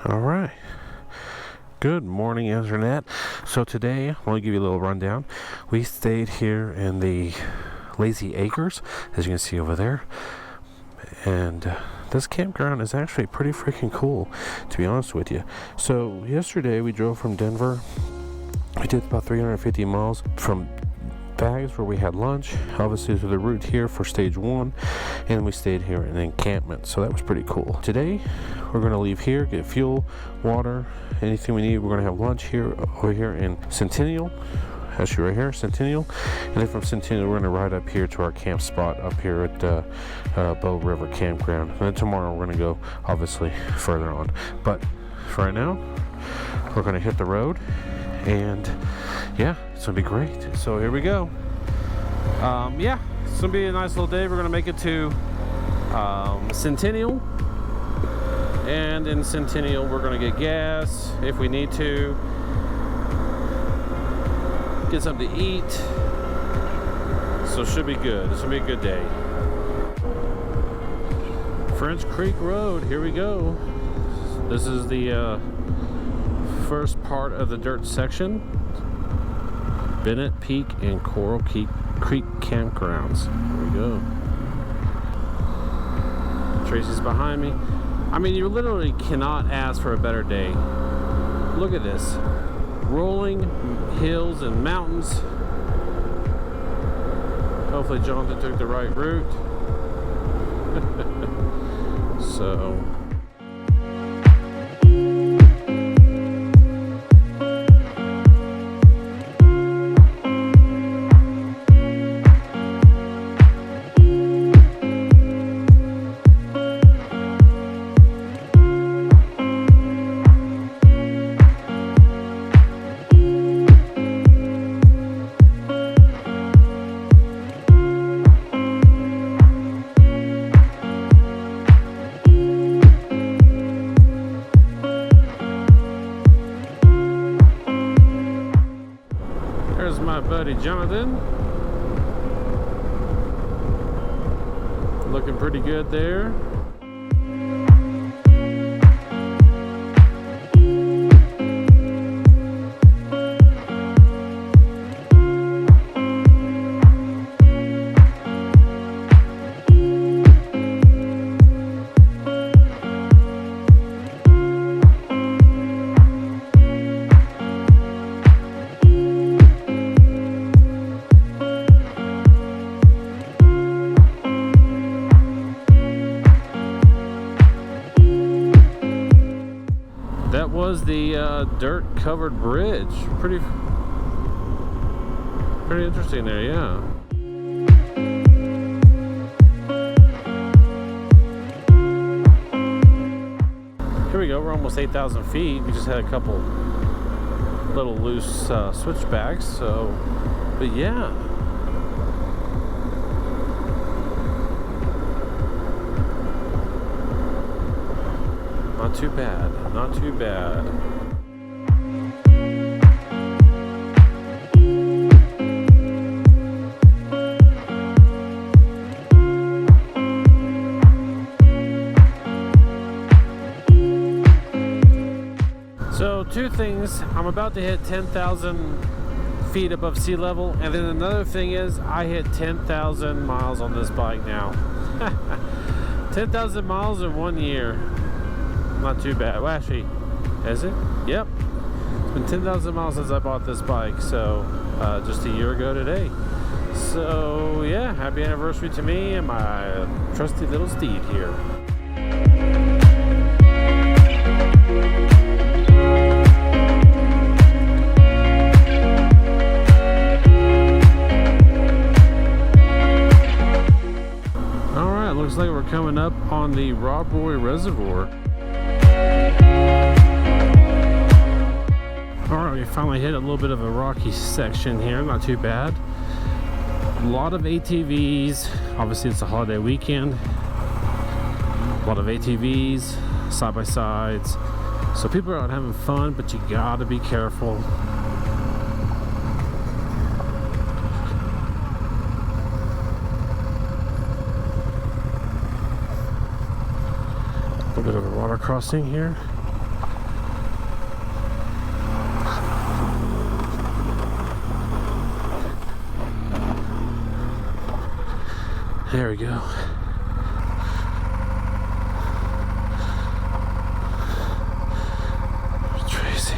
All right. Good morning, Internet. So today, I want to give you a little rundown. We stayed here in the Lazy Acres, as you can see over there. And this campground is actually pretty freaking cool, to be honest with you. So yesterday, we drove from Denver. We did about 350 miles from Bags, where we had lunch, obviously to the route here for stage one, and we stayed here in Encampment, so that was pretty cool. Today we're going to leave here, get fuel, water, anything we need. We're going to have lunch here over here in Centennial, actually right here, Centennial, and then from Centennial we're going to ride up here to our camp spot up here at Bow River Campground, and then tomorrow we're going to go obviously further on. But for right now, we're going to hit the road, and yeah, it's gonna be great. So here we go. Yeah, it's gonna be a nice little day. We're gonna make it to Centennial, and in Centennial we're gonna get gas if we need to, get something to eat. So it should be good. This will be a good day. French Creek Road, here we go. This is the first part of the dirt section. Bennett Peak and Coral Creek campgrounds. Here we go. Tracy's behind me. I mean, you literally cannot ask for a better day. Look at this. Rolling hills and mountains. Hopefully Jonathan took the right route. So there's my buddy Jonathan. Looking pretty good there. That was the dirt covered bridge. Pretty interesting there, yeah. Here we go, we're almost 8,000 feet. We just had a couple little loose switchbacks, so, but yeah. Not too bad, not too bad. So two things, I'm about to hit 10,000 feet above sea level, and then another thing is I hit 10,000 miles on this bike now. 10,000 miles in 1 year. Not too bad. Well, actually, is it? Yep. It's been 10,000 miles since I bought this bike, so just a year ago today. So yeah, happy anniversary to me and my trusty little steed here. Alright, looks like we're coming up on the Rob Roy Reservoir. Alright, we finally hit a little bit of a rocky section here, not too bad. A lot of ATVs, obviously it's a holiday weekend. A lot of ATVs, side-by-sides. So people are out having fun, but you gotta be careful. A little bit of a water crossing here. There we go. Tracy.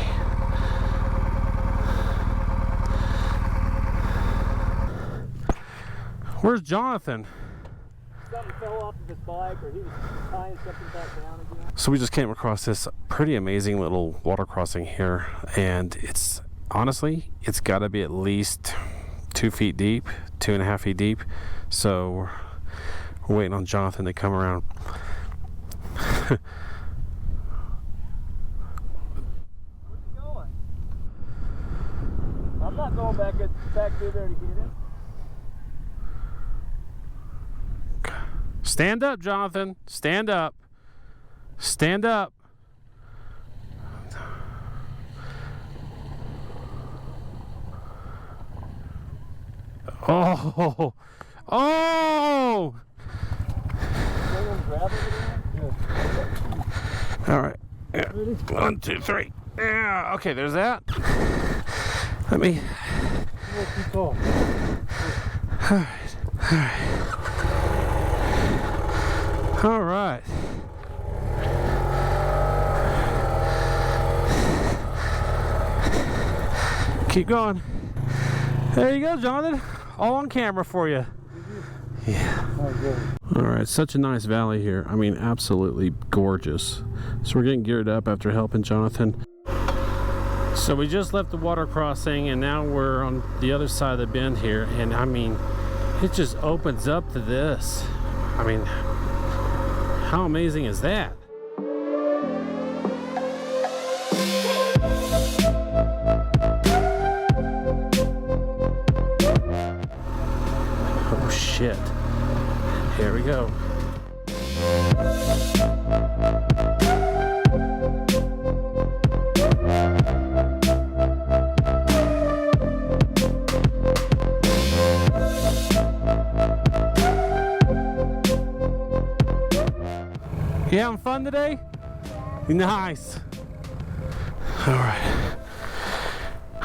Where's Jonathan? Something fell off of his bike, or he was tying something back down again. So we just came across this pretty amazing little water crossing here, and it's honestly, it's got to be at least 2 feet deep, 2.5 feet deep. So we're waiting on Jonathan to come around. Where's he going? I'm not going back through there to get him. Stand up, Jonathan. Stand up. Stand up. Oh! Oh! All right. Yeah. 1, 2, 3. Yeah. Okay, there's that. Let me. All right. All right. All right. Keep going. There you go, Jonathan. All on camera for you. Yeah. All right, such a nice valley here. I mean, absolutely gorgeous. So we're getting geared up after helping Jonathan. So we just left the water crossing, and now we're on the other side of the bend here. And I mean, it just opens up to this. I mean, how amazing is that? Oh shit. Here we go. You having fun today? Nice. All right.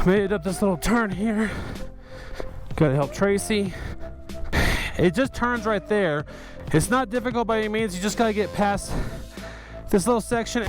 Made it up this little turn here. Gotta help Tracy. It just turns right there. It's not difficult by any means. You just gotta get past this little section.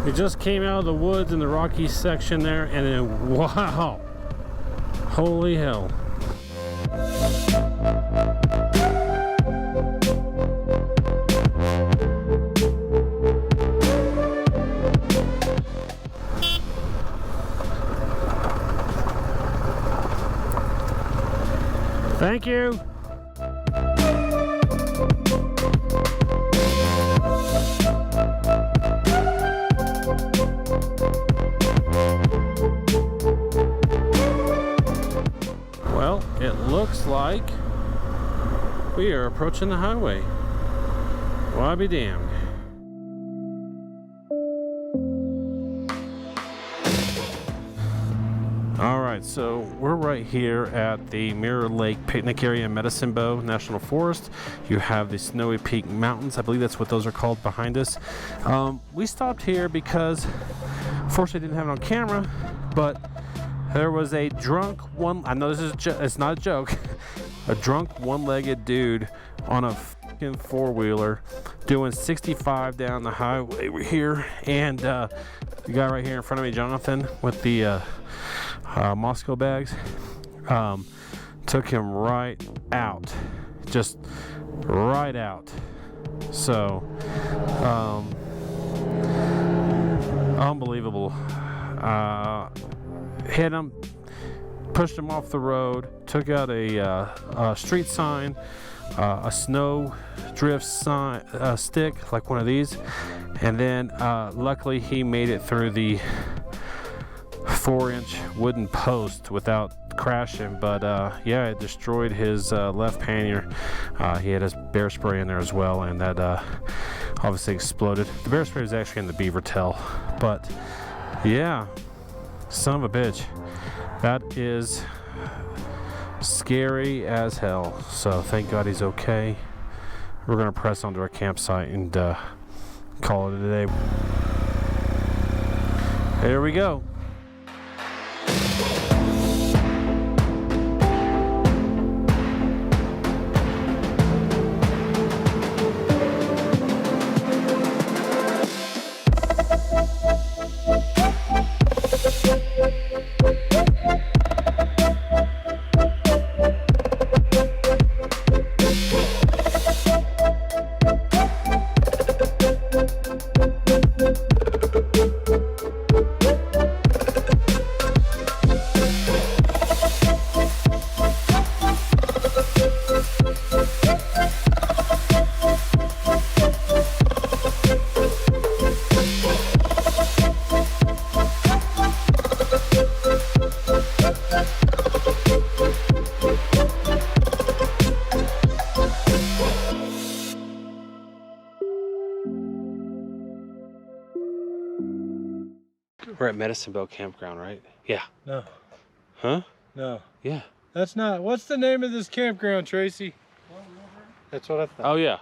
We just came out of the woods in the rocky section there, and then wow, holy hell. Thank you. Well, it looks like we are approaching the highway. Why be damned. Alright, so we're right here at the Mirror Lake Picnic Area in Medicine Bow National Forest. You have the Snowy Peak Mountains. I believe that's what those are called behind us. We stopped here because, unfortunately, I didn't have it on camera. but there was a drunk I know this is it's not a joke, a drunk one-legged dude on a fucking four-wheeler doing 65 down the highway here, and the guy right here in front of me, Jonathan, with the Moscow bags, took him right out, just right out. So unbelievable. Hit him, pushed him off the road, took out a street sign, a snow drift sign, stick like one of these, and then luckily he made it through the 4-inch wooden post without crashing. But yeah, it destroyed his left pannier. He had his bear spray in there as well, and that obviously exploded. The bear spray was actually in the beaver tail, but yeah, son of a bitch, that is scary as hell. So thank God he's okay. We're gonna press onto our campsite and call it a day. Here we go. We're at Medicine Bow Campground, right? Yeah. No. Huh? No. Yeah. That's not. What's the name of this campground, Tracy? That's what I thought. Oh, yeah.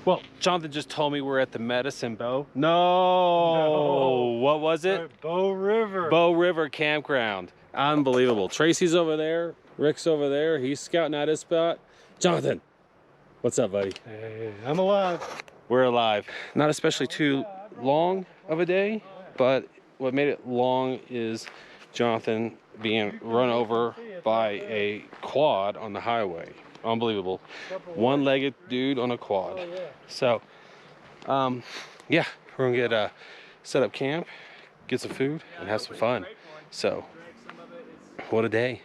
Well, Jonathan just told me we're at the Medicine Bow. No. What was it? Bow River. Bow River Campground. Unbelievable. Tracy's over there. Rick's over there. He's scouting out his spot. Jonathan, what's up, buddy? Hey, I'm alive. We're alive. Not especially too long of a day, but what made it long is Jonathan being run over by a quad on the highway. Unbelievable. One-legged dude on a quad. So, yeah, we're gonna get set up camp, get some food, and have some fun. So, what a day.